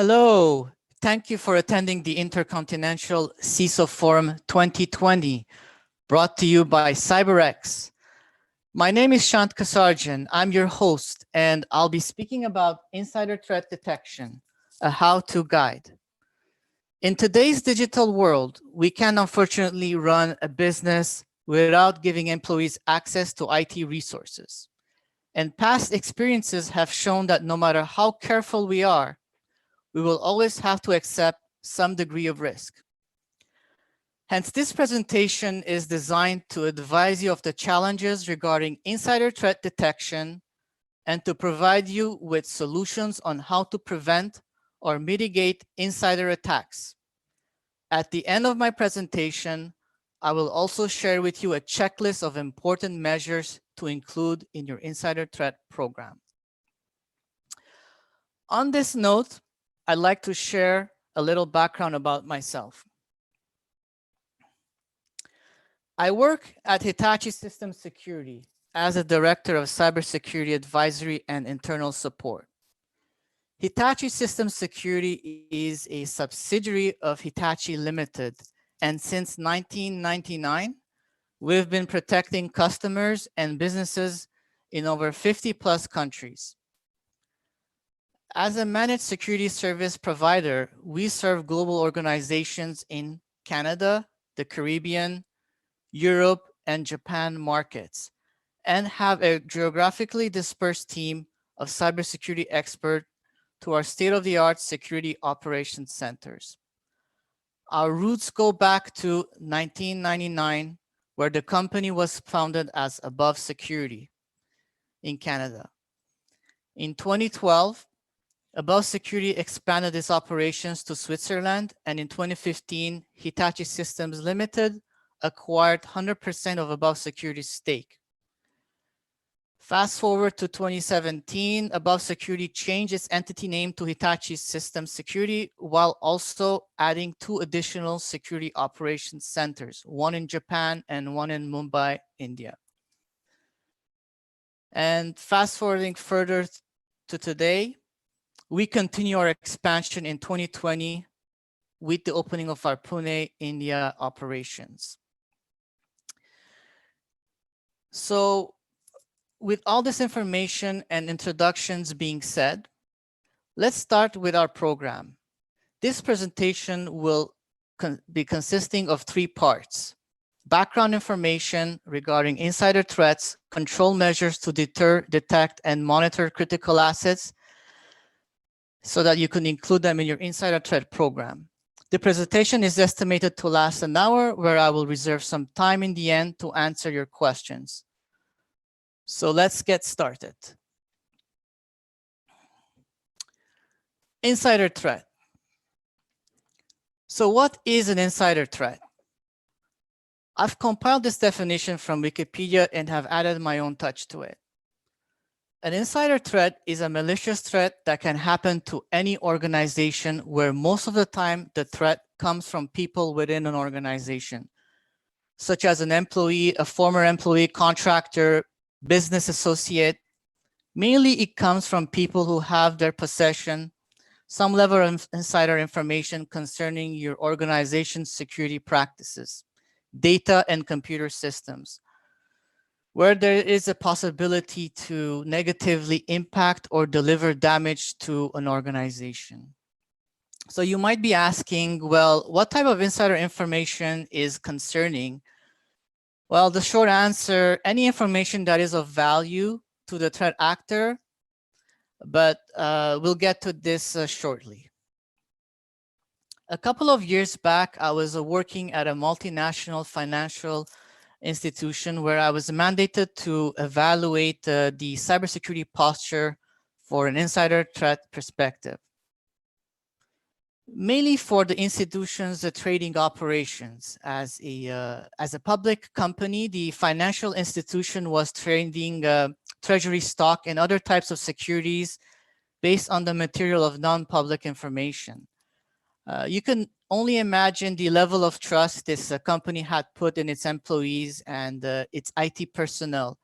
Hello, thank you for attending the Intercontinental CISO Forum 2020, brought to you by CyberX. My name is Shant Kassardjian. I'm your host, and I'll be speaking about insider threat detection, a how-to guide. In today's digital world, we can unfortunately run a business without giving employees access to IT resources. And past experiences have shown that no matter how careful we are, we will always have to accept some degree of risk. Hence, this presentation is designed to advise you of the challenges regarding insider threat detection and to provide you with solutions on how to prevent or mitigate insider attacks. At the end of my presentation, I will also share with you a checklist of important measures to include in your insider threat program. On this note, I'd like to share a little background about myself. I work at Hitachi System Security as a Director of Cybersecurity Advisory and Internal Support. Hitachi System Security is a subsidiary of Hitachi Limited, and since 1999, we've been protecting customers and businesses in over 50+ countries. As a managed security service provider, we serve global organizations in Canada, the Caribbean, Europe, and Japan markets, and have a geographically dispersed team of cybersecurity experts to our state-of-the-art security operations centers. Our roots go back to 1999, where the company was founded as Above Security in Canada. In 2012, Above Security expanded its operations to Switzerland, and in 2015, Hitachi Systems Limited acquired 100% of Above Security's stake. Fast forward to 2017, Above Security changed its entity name to Hitachi Systems Security, while also adding 2 additional security operations centers, one in Japan and one in Mumbai, India. And fast forwarding further to today, we continue our expansion in 2020 with the opening of our Pune, India operations. So, with all this information and introductions being said, let's start with our program. This presentation will be consisting of 3 parts: background information regarding insider threats, control measures to deter, detect, and monitor critical assets so that you can include them in your insider threat program. The presentation is estimated to last an hour, where I will reserve some time in the end to answer your questions. So let's get started. Insider threat. So what is an insider threat? I've compiled this definition from Wikipedia and have added my own touch to it. An insider threat is a malicious threat that can happen to any organization, where most of the time the threat comes from people within an organization, such as an employee, a former employee, contractor, business associate. Mainly it comes from people who have their possession some level of insider information concerning your organization's security practices, data, and computer systems, where there is a possibility to negatively impact or deliver damage to an organization. So you might be asking, well, what type of insider information is concerning? Well, the short answer, any information that is of value to the threat actor, but we'll get to this shortly. A couple of years back, I was working at a multinational financial institution where I was mandated to evaluate the cybersecurity posture for an insider threat perspective. Mainly for the institution's trading operations. As a public company, the financial institution was trading treasury stock and other types of securities based on the material of non-public information. You can only imagine the level of trust this company had put in its employees and its IT personnel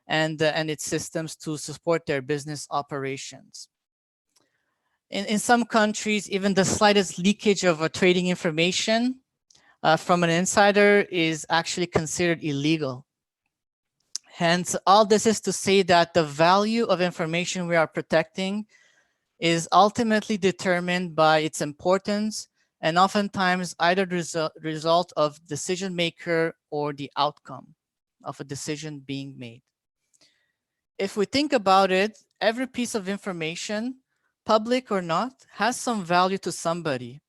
and its systems to support their business operations. In some countries, even the slightest leakage of a trading information from an insider is actually considered illegal. Hence, all this is to say that the value of information we are protecting is ultimately determined by its importance and oftentimes either the result of decision maker or the outcome of a decision being made. If we think about it, every piece of information, public or not, has some value to somebody,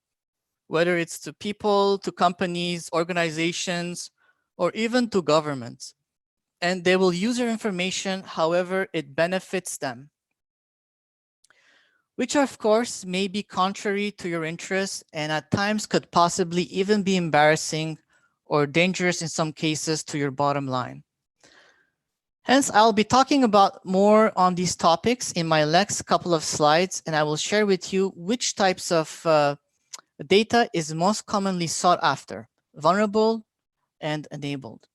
whether it's to people, to companies, organizations, or even to governments. And they will use your information however it benefits them, which of course may be contrary to your interests and at times could possibly even be embarrassing or dangerous in some cases to your bottom line. Hence, I'll be talking about more on these topics in my next couple of slides, and I will share with you which types of data is most commonly sought after, vulnerable and enabled.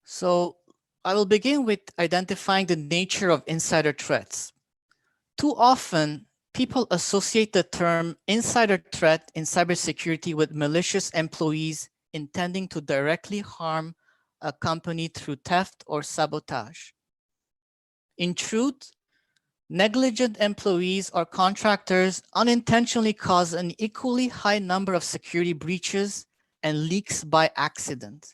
So I will begin with identifying the nature of insider threats. Too often, people associate the term insider threat in cybersecurity with malicious employees intending to directly harm a company through theft or sabotage. In truth, negligent employees or contractors unintentionally cause an equally high number of security breaches and leaks by accident.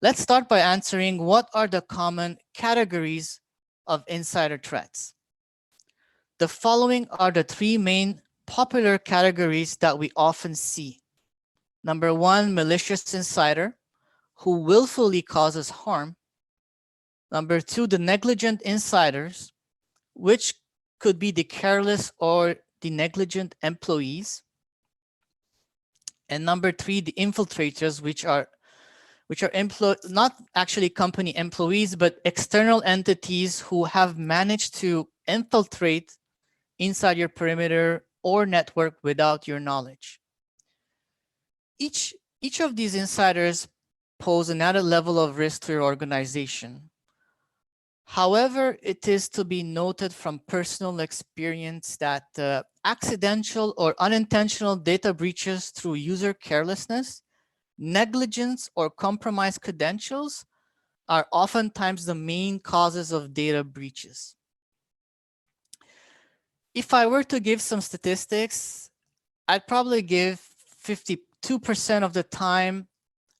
Let's start by answering what are the common categories of insider threats. The following are the three main popular categories that we often see. Number one, malicious insider, who willfully causes harm. Number two, the negligent insiders, which could be the careless or the negligent employees. And number three, the infiltrators, which are not actually company employees, but external entities who have managed to infiltrate inside your perimeter or network without your knowledge. Each of these insiders pose another level of risk to your organization. However, it is to be noted from personal experience that accidental or unintentional data breaches through user carelessness, negligence, or compromised credentials are oftentimes the main causes of data breaches. If I were to give some statistics, I'd probably give 52% of the time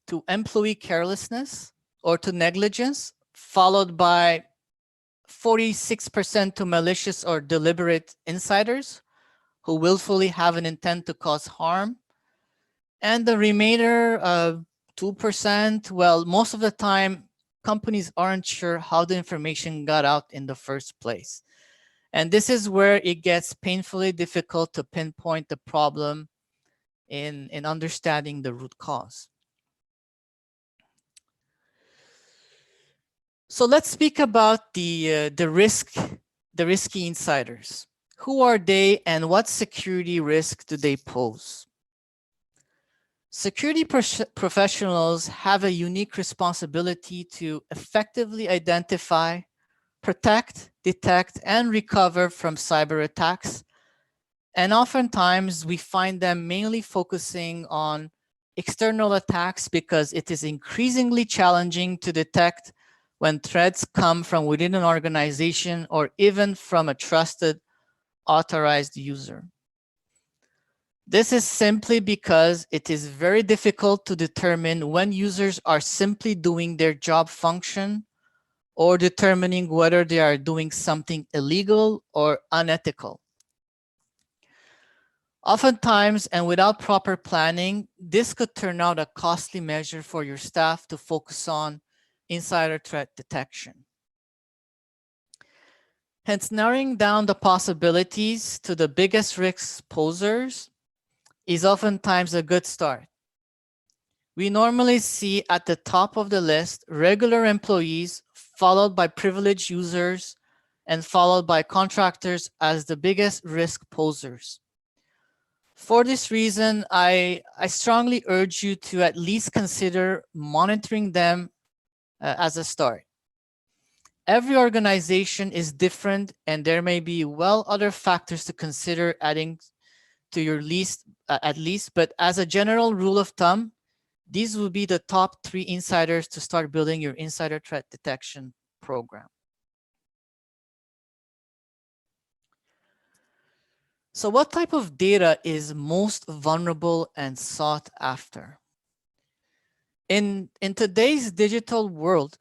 to employee carelessness or to negligence, followed by 46% to malicious or deliberate insiders who willfully have an intent to cause harm. And the remainder of 2%, well, most of the time, companies aren't sure how the information got out in the first place. And this is where it gets painfully difficult to pinpoint the problem in understanding the root cause. So let's speak about the risky insiders. Who are they and what security risk do they pose? Security professionals have a unique responsibility to effectively identify, protect, detect, and recover from cyber attacks. And oftentimes we find them mainly focusing on external attacks because it is increasingly challenging to detect when threats come from within an organization or even from a trusted, authorized user. This is simply because it is very difficult to determine when users are simply doing their job function or determining whether they are doing something illegal or unethical. Oftentimes, and without proper planning, this could turn out a costly measure for your staff to focus on insider threat detection. Hence, narrowing down the possibilities to the biggest risk posers is oftentimes a good start. We normally see at the top of the list regular employees, followed by privileged users, and followed by contractors as the biggest risk posers. For this reason, I strongly urge you to at least consider monitoring them as a start. Every organization is different, and there may be other factors to consider adding to your list at least, but as a general rule of thumb, these will be the top 3 insiders to start building your insider threat detection program. So what type of data is most vulnerable and sought after? In today's digital world,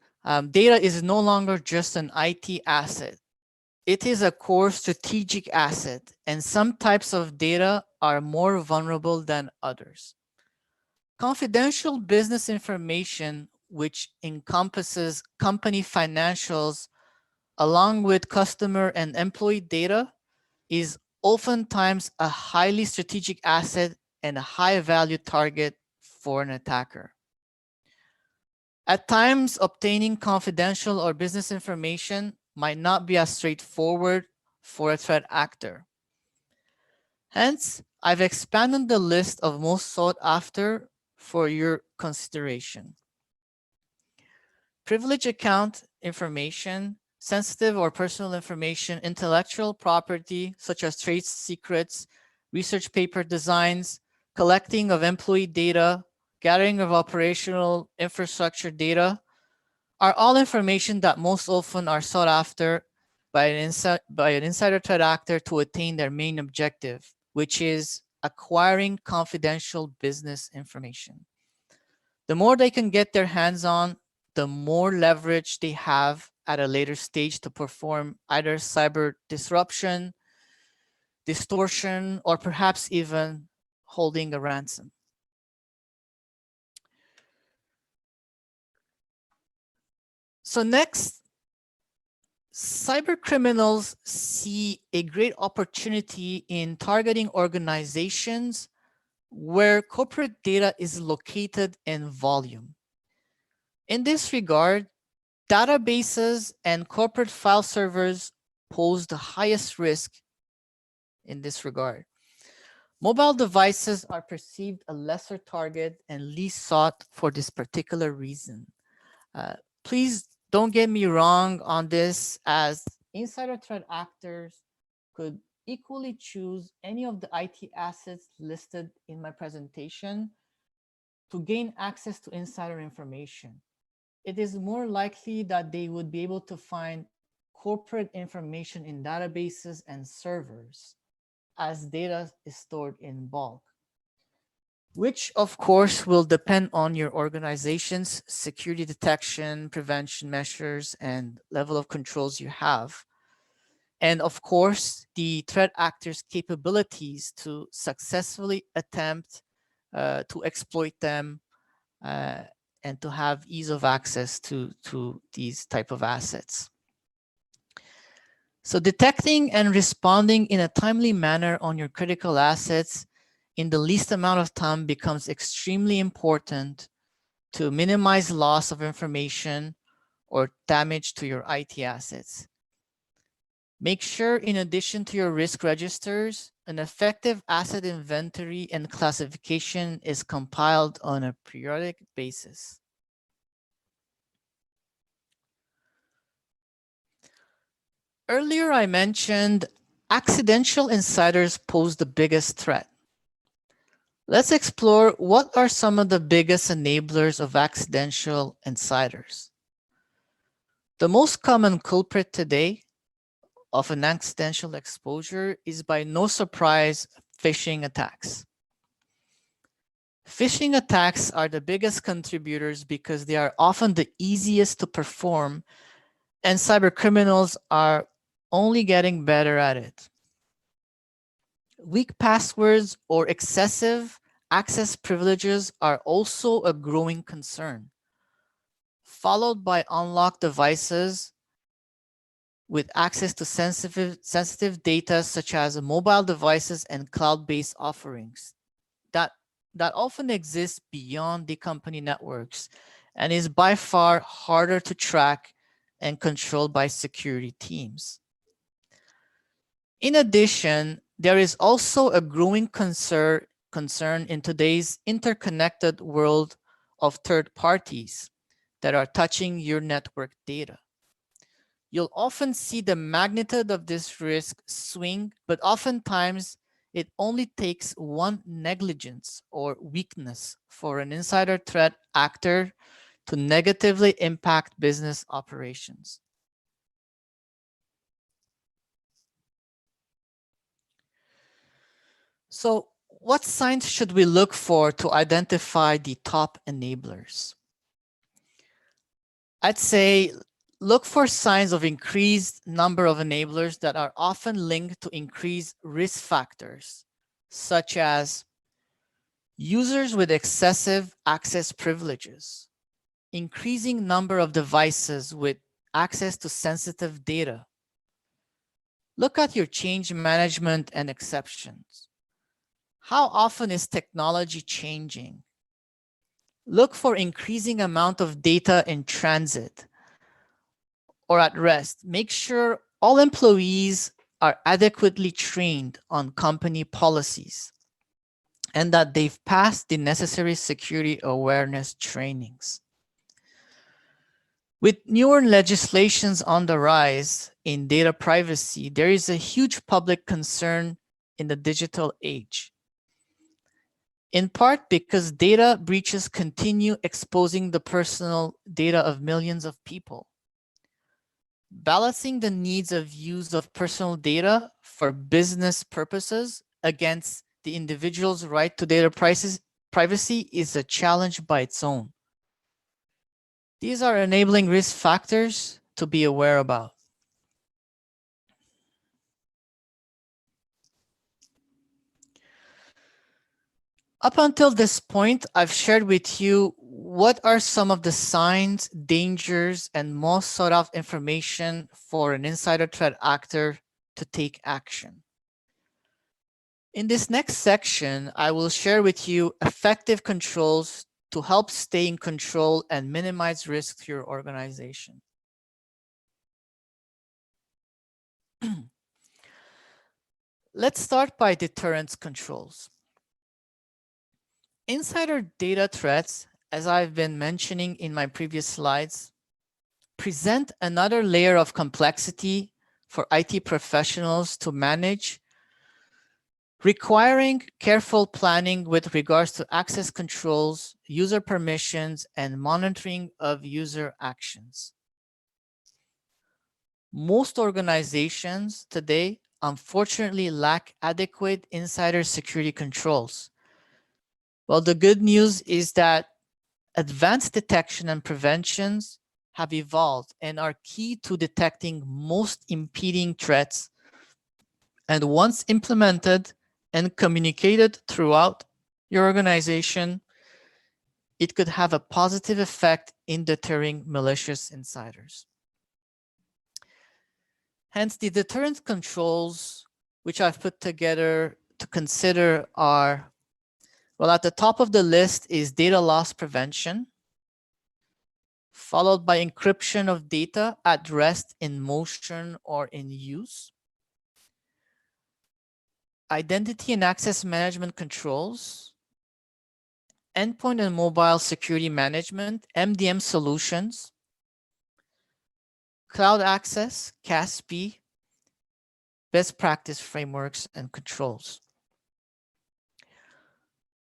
data is no longer just an IT asset. It is a core strategic asset, and some types of data are more vulnerable than others. Confidential business information, which encompasses company financials along with customer and employee data, is oftentimes a highly strategic asset and a high value target for an attacker. At times, obtaining confidential or business information might not be as straightforward for a threat actor. Hence, I've expanded the list of most sought after for your consideration. Privilege account information, sensitive or personal information, intellectual property, such as trade secrets, research paper designs, collecting of employee data, gathering of operational infrastructure data, are all information that most often are sought after by an insider threat actor to attain their main objective, which is acquiring confidential business information. The more they can get their hands on, the more leverage they have at a later stage to perform either cyber disruption, distortion, or perhaps even holding a ransom. So next, cyber criminals see a great opportunity in targeting organizations where corporate data is located in volume. In this regard, databases and corporate file servers pose the highest risk in this regard. Mobile devices are perceived a lesser target and least sought for this particular reason. Please don't get me wrong on this, as insider threat actors could equally choose any of the IT assets listed in my presentation to gain access to insider information. It is more likely that they would be able to find corporate information in databases and servers as data is stored in bulk, which of course will depend on your organization's security detection, prevention measures, and level of controls you have. And of course, the threat actor's capabilities to successfully attempt to exploit them uh, and to have ease of access to these type of assets. So detecting and responding in a timely manner on your critical assets in the least amount of time becomes extremely important to minimize loss of information or damage to your IT assets. Make sure, in addition to your risk registers, an effective asset inventory and classification is compiled on a periodic basis. Earlier, I mentioned accidental insiders pose the biggest threat. Let's explore what are some of the biggest enablers of accidental insiders. The most common culprit today of an accidental exposure is by no surprise phishing attacks. Phishing attacks are the biggest contributors because they are often the easiest to perform, and cyber criminals are only getting better at it. Weak passwords or excessive access privileges are also a growing concern, followed by unlocked devices with access to sensitive data such as mobile devices and cloud-based offerings that often exist beyond the company networks and is by far harder to track and control by security teams. In addition, there is also a growing concern in today's interconnected world of third parties that are touching your network data. You'll often see the magnitude of this risk swing, but oftentimes it only takes one negligence or weakness for an insider threat actor to negatively impact business operations. So, what signs should we look for to identify the top enablers? I'd say look for signs of increased number of enablers that are often linked to increased risk factors, such as users with excessive access privileges, increasing number of devices with access to sensitive data. Look at your change management and exceptions. How often is technology changing? Look for increasing amount of data in transit or at rest. Make sure all employees are adequately trained on company policies and that they've passed the necessary security awareness trainings. With newer legislations on the rise in data privacy, there is a huge public concern in the digital age. In part because data breaches continue exposing the personal data of millions of people. Balancing the needs of use of personal data for business purposes against the individual's right to data privacy is a challenge by its own. These are enabling risk factors to be aware about. Up until this point, I've shared with you what are some of the signs, dangers, and most sought out information for an insider threat actor to take action. In this next section, I will share with you effective controls to help stay in control and minimize risk to your organization. Let's start by deterrence controls. Insider data threats, as I've been mentioning in my previous slides, present another layer of complexity for IT professionals to manage, requiring careful planning with regards to access controls, user permissions, and monitoring of user actions. Most organizations today unfortunately lack adequate insider security controls. Well, the good news is that advanced detection and preventions have evolved and are key to detecting most impeding threats. And once implemented and communicated throughout your organization, it could have a positive effect in deterring malicious insiders. Hence, the deterrent controls which I've put together to consider are, well, at the top of the list is data loss prevention, followed by encryption of data at rest, in motion, or in use. Identity and access management controls, endpoint and mobile security management, MDM solutions, cloud access, CASB, best practice frameworks and controls.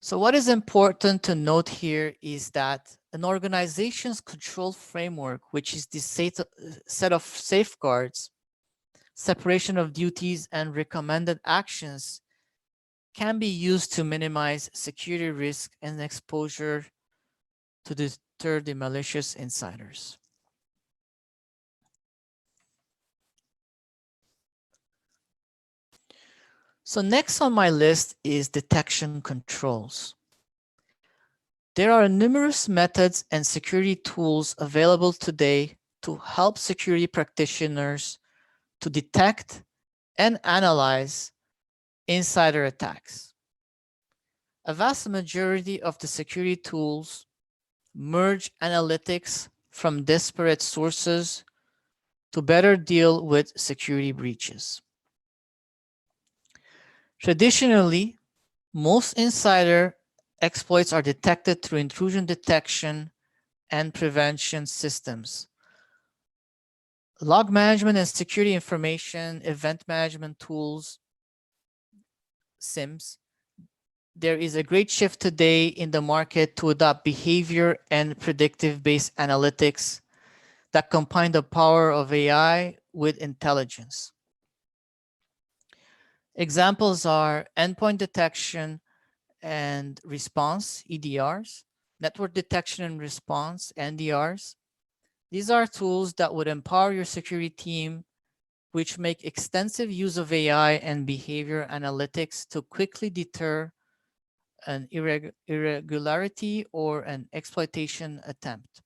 So what is important to note here is that an organization's control framework, which is the set of safeguards, separation of duties, and recommended actions, can be used to minimize security risk and exposure to deter the malicious insiders. So next on my list is detection controls. There are numerous methods and security tools available today to help security practitioners to detect and analyze insider attacks. A vast majority of the security tools merge analytics from disparate sources to better deal with security breaches. Traditionally, most insider exploits are detected through intrusion detection and prevention systems, Log management and security information, event management tools, SIMs. There is a great shift today in the market to adopt behavior and predictive-based analytics that combine the power of AI with intelligence. Examples are endpoint detection and response, EDRs, network detection and response, NDRs. These are tools that would empower your security team, which make extensive use of AI and behavior analytics to quickly deter an irregularity or an exploitation attempt.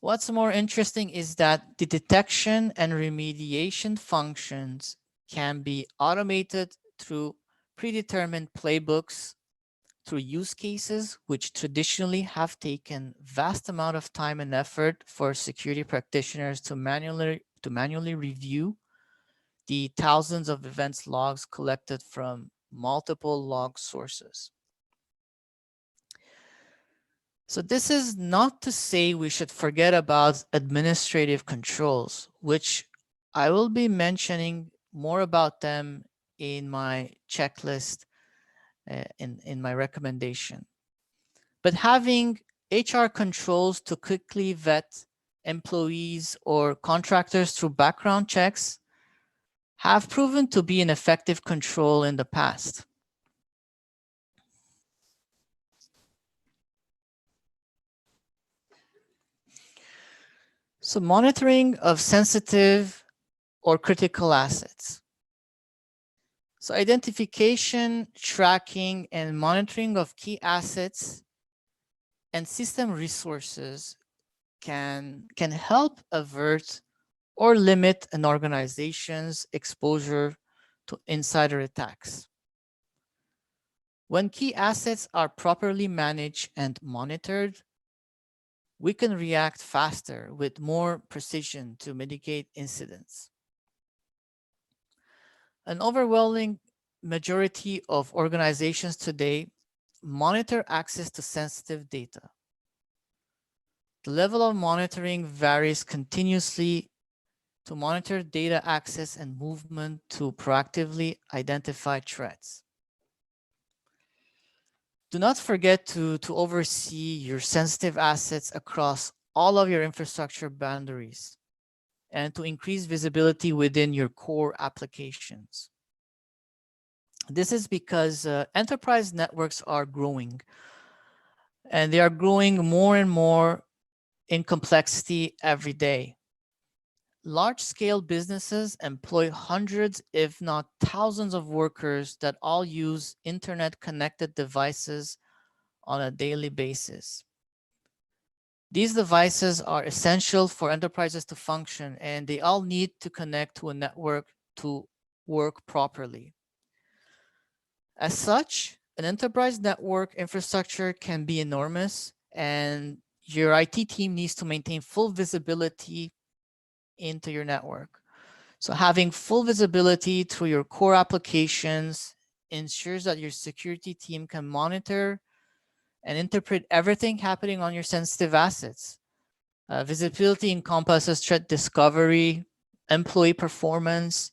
What's more interesting is that the detection and remediation functions can be automated through predetermined playbooks, through use cases which traditionally have taken vast amount of time and effort for security practitioners to manually review the thousands of events logs collected from multiple log sources. So this is not to say we should forget about administrative controls, which I will be mentioning more about them in my checklist, in my recommendation. But having HR controls to quickly vet employees or contractors through background checks have proven to be an effective control in the past. So monitoring of sensitive or critical assets. So identification, tracking, and monitoring of key assets and system resources can help avert or limit an organization's exposure to insider attacks. When key assets are properly managed and monitored, we can react faster with more precision to mitigate incidents. An overwhelming majority of organizations today monitor access to sensitive data. The level of monitoring varies continuously to monitor data access and movement to proactively identify threats. Do not forget to oversee your sensitive assets across all of your infrastructure boundaries and to increase visibility within your core applications. This is because enterprise networks are growing, and they are growing more and more in complexity every day. Large-scale businesses employ hundreds, if not thousands of workers that all use internet-connected devices on a daily basis. These devices are essential for enterprises to function, and they all need to connect to a network to work properly. As such, an enterprise network infrastructure can be enormous, and your IT team needs to maintain full visibility into your network. So having full visibility through your core applications ensures that your security team can monitor and interpret everything happening on your sensitive assets. Visibility encompasses threat discovery, employee performance,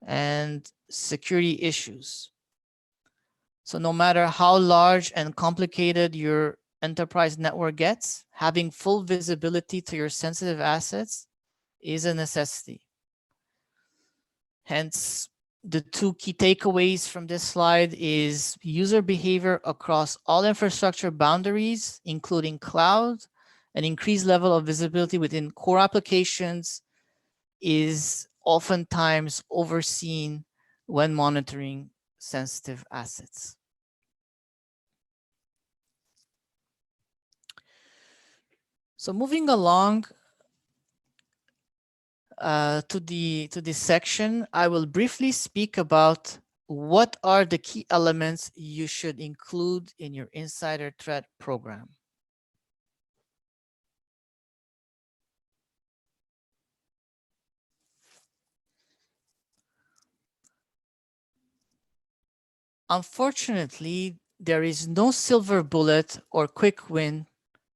and security issues. So no matter how large and complicated your enterprise network gets, having full visibility to your sensitive assets is a necessity. Hence, the two key takeaways from this slide is user behavior across all infrastructure boundaries, including cloud, an increased level of visibility within core applications is oftentimes overseen when monitoring sensitive assets. So moving along to this section, I will briefly speak about what are the key elements you should include in your insider threat program. Unfortunately, there is no silver bullet or quick win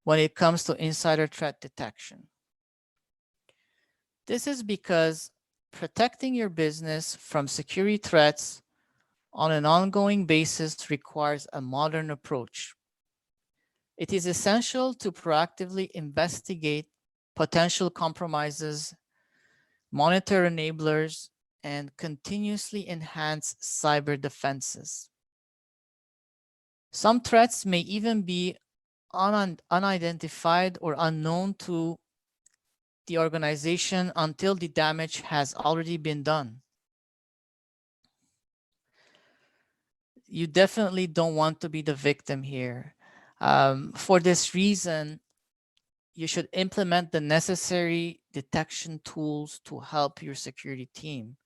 when it comes to insider threat detection. This is because protecting your business from security threats on an ongoing basis requires a modern approach. It is essential to proactively investigate potential compromises, monitor enablers, and continuously enhance cyber defenses. Some threats may even be unidentified or unknown to the organization until the damage has already been done. You definitely don't want to be the victim here. For this reason, you should implement the necessary detection tools to help your security team.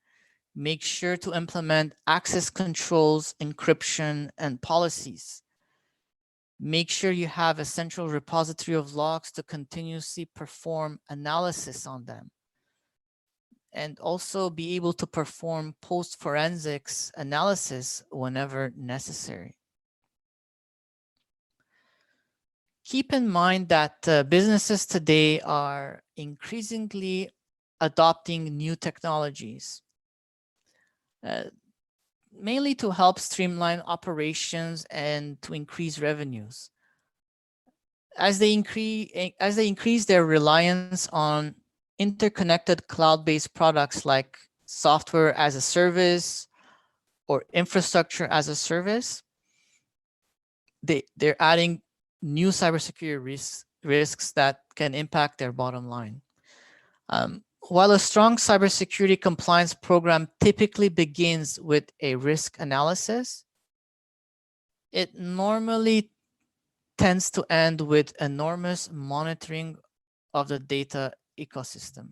Make sure to implement access controls, encryption, and policies. Make sure you have a central repository of logs to continuously perform analysis on them. And also be able to perform post-forensics analysis whenever necessary. Keep in mind that businesses today are increasingly adopting new technologies, mainly to help streamline operations and to increase revenues. As they increase their reliance on interconnected cloud-based products like software as a service or infrastructure as a service, they're adding new cybersecurity risks that can impact their bottom line. While a strong cybersecurity compliance program typically begins with a risk analysis, it normally tends to end with enormous monitoring of the data ecosystem.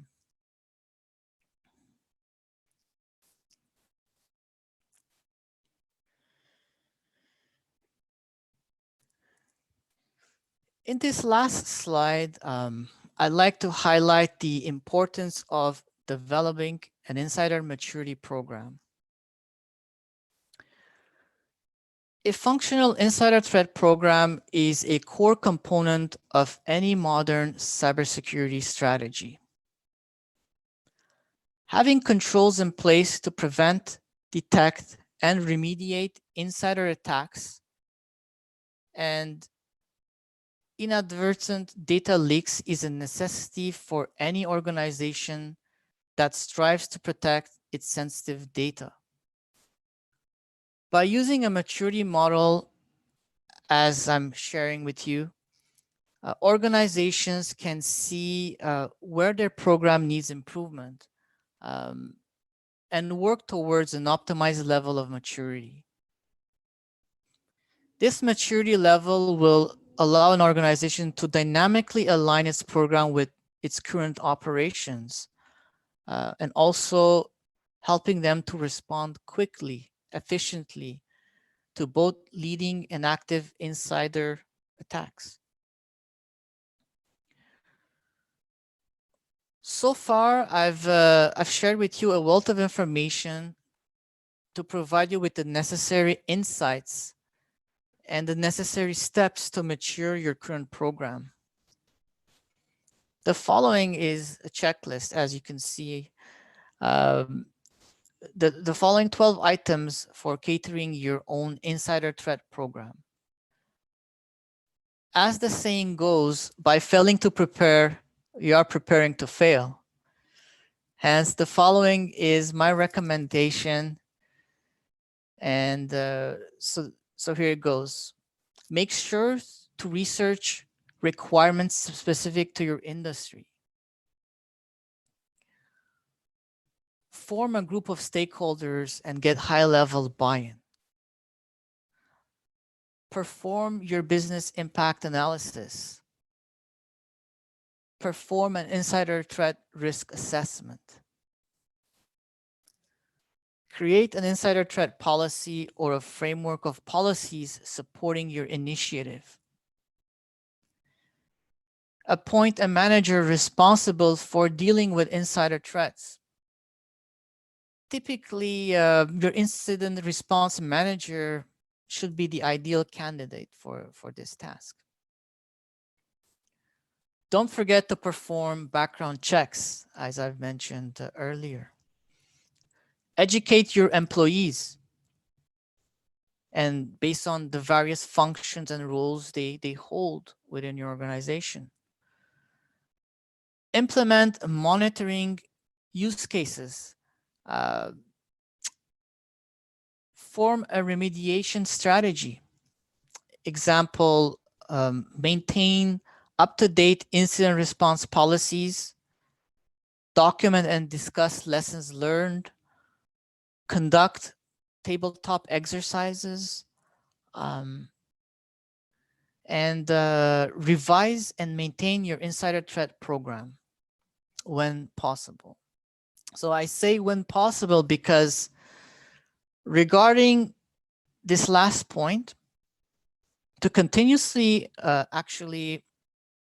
In this last slide, I'd like to highlight the importance of developing an insider maturity program. A functional insider threat program is a core component of any modern cybersecurity strategy. Having controls in place to prevent, detect, and remediate insider attacks and inadvertent data leaks is a necessity for any organization that strives to protect its sensitive data. By using a maturity model, as I'm sharing with you, organizations can see where their program needs improvement and work towards an optimized level of maturity. This maturity level will allow an organization to dynamically align its program with its current operations and also helping them to respond quickly, efficiently to both leading and active insider attacks. So far, I've shared with you a wealth of information to provide you with the necessary insights and the necessary steps to mature your current program. The following is a checklist, as you can see. The following 12 items for catering your own insider threat program. As the saying goes, by failing to prepare, you are preparing to fail. Hence, the following is my recommendation. And so here it goes. Make sure to research requirements specific to your industry. Form a group of stakeholders and get high-level buy-in. Perform your business impact analysis. Perform an insider threat risk assessment. Create an insider threat policy or a framework of policies supporting your initiative. Appoint a manager responsible for dealing with insider threats. Typically, your incident response manager should be the ideal candidate for this task. Don't forget to perform background checks, as I've mentioned earlier. Educate your employees, and based on the various functions and roles they hold within your organization. Implement monitoring use cases. Uh, form a remediation strategy. Example, maintain up-to-date incident response policies, document and discuss lessons learned, conduct tabletop exercises, and revise and maintain your insider threat program when possible. So I say when possible because regarding this last point, to continuously actually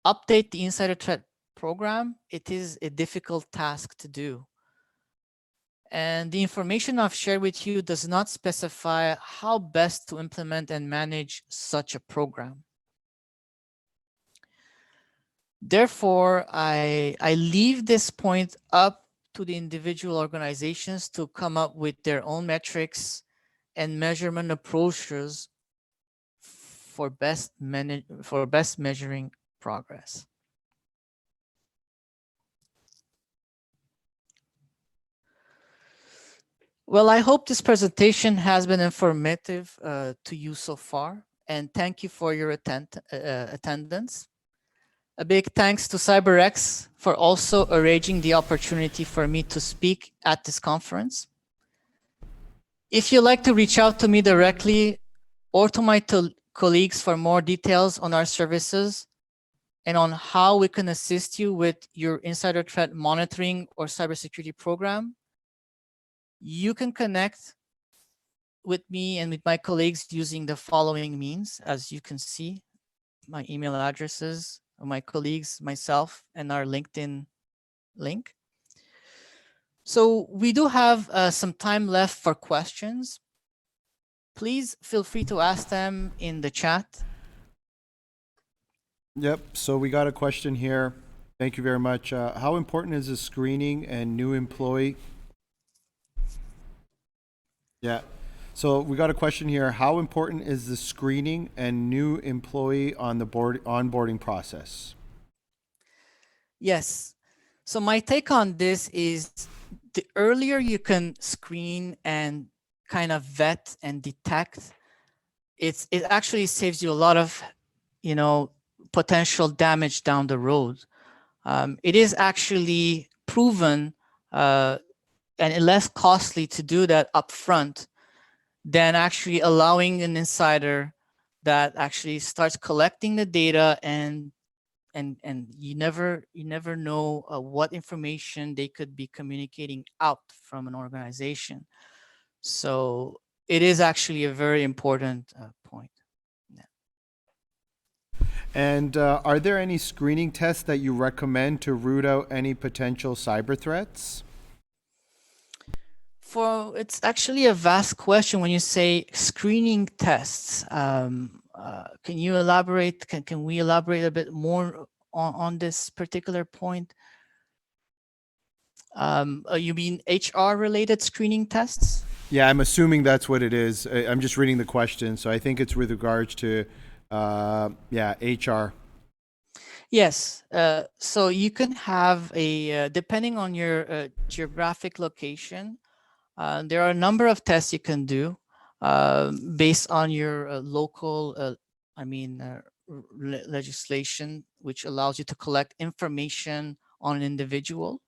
update the insider threat program, it is a difficult task to do. And the information I've shared with you does not specify how best to implement and manage such a program. Therefore, I leave this point up to the individual organizations to come up with their own metrics and measurement approaches for best measuring progress. Well, I hope this presentation has been informative to you so far, and thank you for your attendance. A big thanks to CyberX for also arranging the opportunity for me to speak at this conference. If you'd like to reach out to me directly or to my colleagues for more details on our services and on how we can assist you with your insider threat monitoring or cybersecurity program, you can connect with me and with my colleagues using the following means. As you can see, my email addresses of my colleagues, myself, and our LinkedIn link. So we do have some time left for questions. Please feel free to ask them in the chat. Yep, so we got a question here. Thank you very much. How important is the screening and new employee? Yeah, so we got a question here. How important is the screening and new employee on the onboarding process? Yes. So my take on this is the earlier you can screen and kind of vet and detect, it actually saves you a lot of, potential damage down the road. It is actually proven and less costly to do that upfront than actually allowing an insider that actually starts collecting the data and you never know what information they could be communicating out from an organization. So it is actually a very important point. Yeah. And are there any screening tests that you recommend to root out any potential cyber threats? It's actually a vast question when you say screening tests. Can you elaborate? Can we elaborate a bit more on this particular point? You mean HR related screening tests? Yeah, I'm assuming that's what it is. I'm just reading the question, so I think it's with regards to, HR. Yes. So you can have depending on your geographic location, there are a number of tests you can do based on your local, legislation, which allows you to collect information on an individual.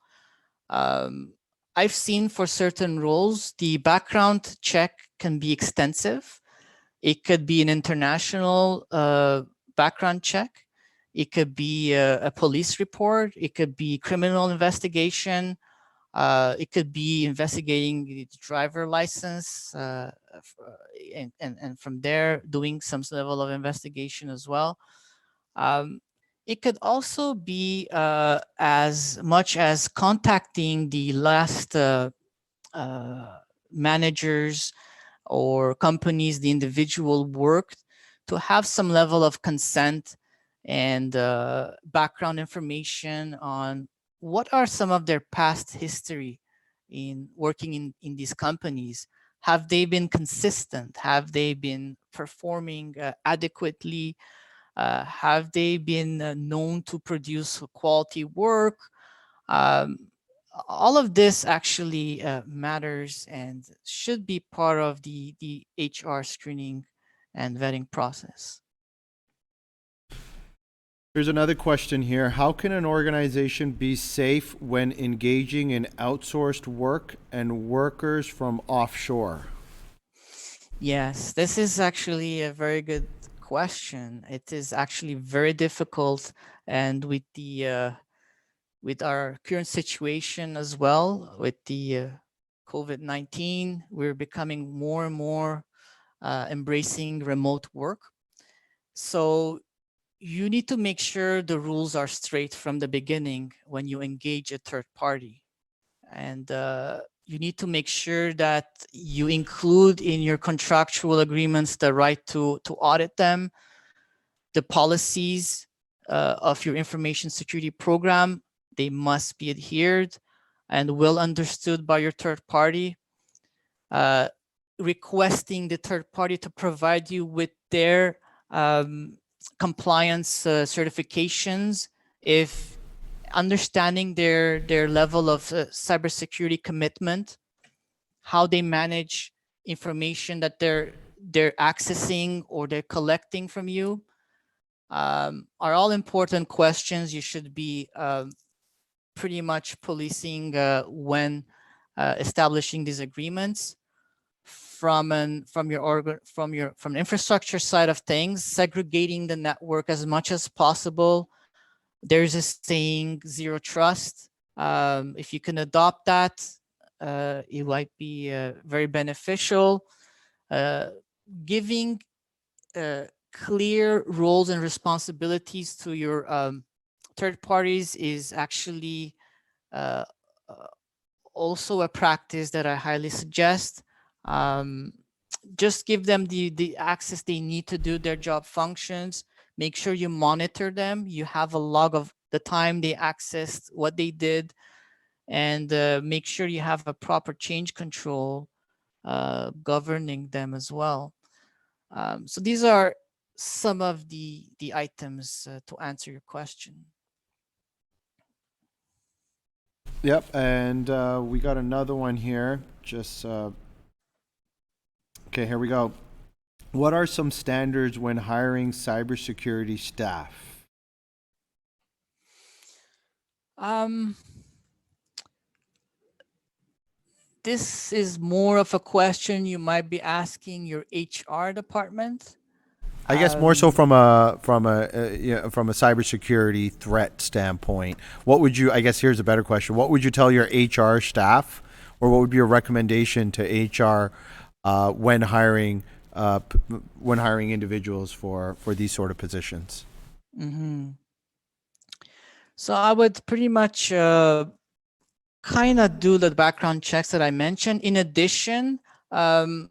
I've seen for certain roles, the background check can be extensive. It could be an international background check. It could be a police report. It could be criminal investigation. It could be investigating the driver license, and from there doing some level of investigation as well. It could also be as much as contacting the last managers or companies the individual worked to have some level of consent and background information on what are some of their past history in working in these companies. Have they been consistent? Have they been performing adequately? Have they been known to produce quality work? Um, all of this actually matters and should be part of the HR screening and vetting process. Here's another question here. How can an organization be safe when engaging in outsourced work and workers from offshore? Yes, this is actually a very good question. It is actually very difficult, and with our current situation as well, with the COVID-19, we're becoming more and more embracing remote work. So you need to make sure the rules are straight from the beginning when you engage a third party. And you need to make sure that you include in your contractual agreements the right to audit them, the policies of your information security program. They must be adhered and well understood by your third party. Uh, requesting the third party to provide you with their compliance certifications, if understanding their level of cybersecurity commitment, how they manage information that they're accessing or they're collecting from you, are all important questions you should be pretty much policing when establishing these agreements. From your infrastructure side of things, segregating the network as much as possible. There's a saying, zero trust. If you can adopt that, it might be very beneficial. Giving clear roles and responsibilities to your third parties is actually uh, uh, also a practice that I highly suggest. Um, just give them the access they need to do their job functions. Make sure you monitor them. You have a log of the time they accessed, what they did, and make sure you have a proper change control governing them as well. So these are some of the items to answer your question. Yep, and we got another one here. Okay, here we go. What are some standards when hiring cybersecurity staff? Um, this is more of a question you might be asking your HR department. I guess more so Um, from from a cybersecurity threat standpoint. What would you? I guess here's a better question. What would you tell your HR staff, or what would be your recommendation to HR when hiring when hiring individuals for these sort of positions? mhm. So I would pretty much kind of do the background checks that I mentioned. In addition, um,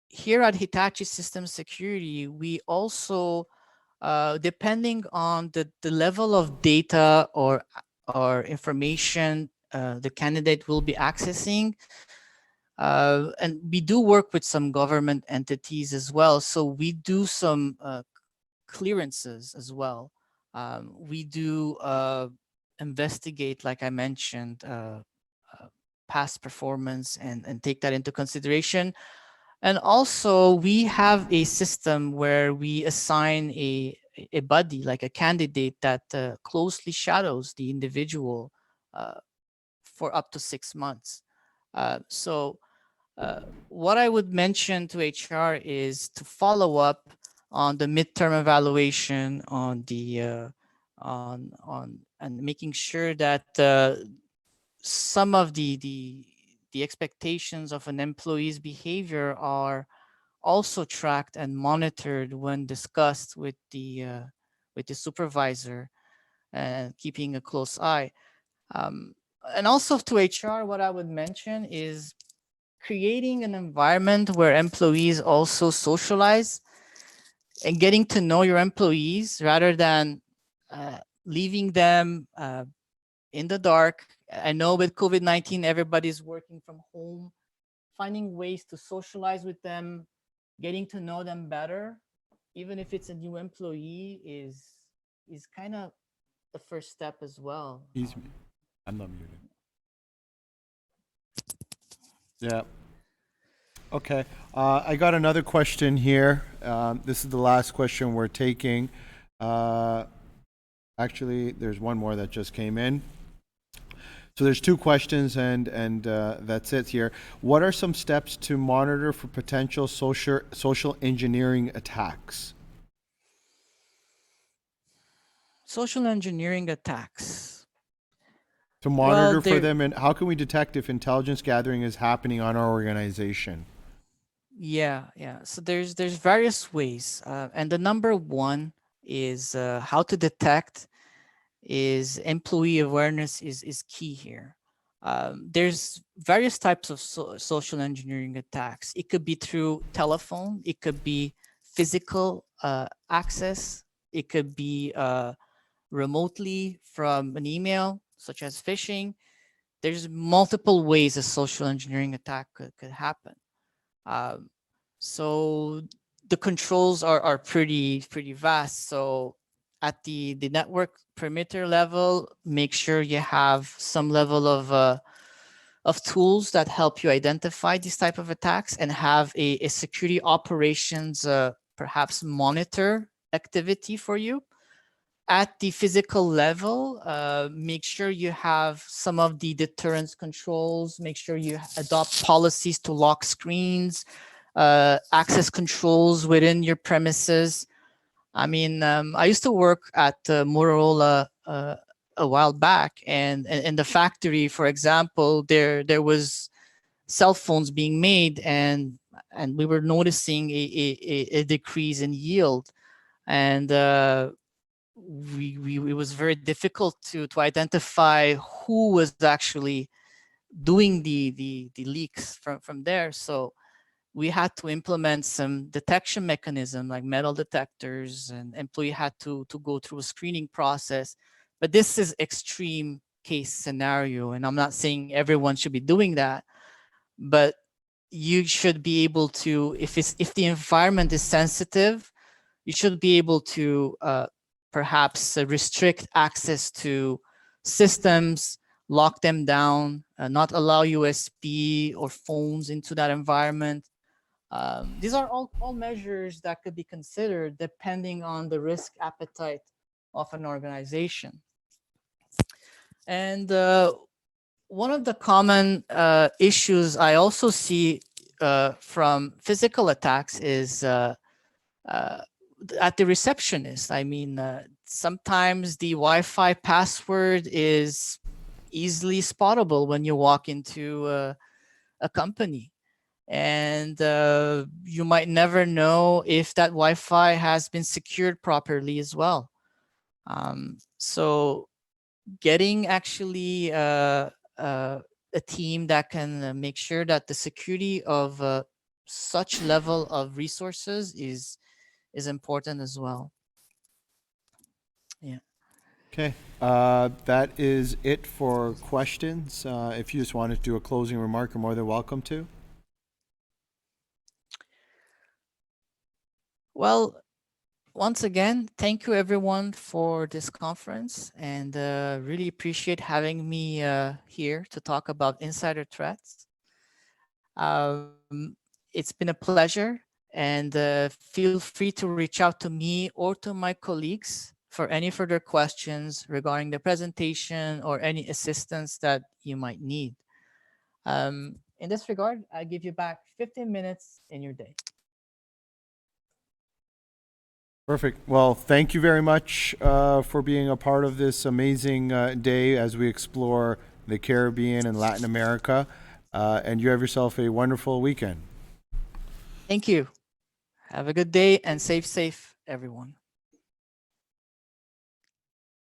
here at Hitachi System Security, we also, depending on the level of data or information the candidate will be accessing, and we do work with some government entities as well. So we do some clearances as well. We do investigate, like I mentioned, past performance and take that into consideration. And also we have a system where we assign a buddy, like a candidate that closely shadows the individual for up to 6 months. So what I would mention to HR is to follow up on the midterm evaluation, on the on and making sure that some of the expectations of an employee's behavior are also tracked and monitored when discussed with the supervisor, and keeping a close eye. Um, and also to HR, what I would mention is creating an environment where employees also socialize and getting to know your employees rather than leaving them in the dark. I know with COVID-19, everybody's working from home, finding ways to socialize with them, getting to know them better, even if it's a new employee, is kind of the first step as well. I'm not muted. Yeah. Okay. I got another question here. This is the last question we're taking. Actually, there's one more that just came in. So there's two questions, and that's it here. What are some steps to monitor for potential social engineering attacks? Social engineering attacks. To Well, monitor for them, and how can we detect if intelligence gathering is happening on our organization? yeah. So there's various ways, and the number one is how to detect is employee awareness is key here. There's various types of social engineering attacks. It could be through telephone. It could be physical access. It could be remotely from an email, such as phishing. There's multiple ways a social engineering attack could happen. Um, so the controls are pretty vast. So at the network perimeter level, make sure you have some level of tools that help you identify these type of attacks and have a security operations perhaps monitor activity for you. At the physical level, make sure you have some of the deterrence controls, make sure you adopt policies to lock screens, access controls within your premises. I mean, I used to work at Motorola a while back, and in the factory, for example, there was cell phones being made, and we were noticing a decrease in yield, and it was very difficult to identify who was actually doing the leaks from there. So we had to implement some detection mechanism like metal detectors, and employee had to go through a screening process. But this is extreme case scenario, and I'm not saying everyone should be doing that, but you should be able to, if the environment is sensitive, you should be able to perhaps restrict access to systems, lock them down, not allow USB or phones into that environment. These are all measures that could be considered depending on the risk appetite of an organization. And one of the common issues I also see from physical attacks is at the receptionist. I mean, sometimes the Wi-Fi password is easily spottable when you walk into a company. And you might never know if that Wi-Fi has been secured properly as well. So getting actually a team that can make sure that the security of such level of resources is important as well. Yeah. Okay. That is it for questions. If you just wanted to do a closing remark, you're more than welcome to. Well, once again, thank you everyone for this conference, and really appreciate having me here to talk about insider threats. It's been a pleasure, and feel free to reach out to me or to my colleagues for any further questions regarding the presentation or any assistance that you might need. In this regard, I give you back 15 minutes in your day. Perfect. Well, thank you very much for being a part of this amazing day as we explore the Caribbean and Latin America. And you have yourself a wonderful weekend. Thank you. Have a good day and safe, everyone.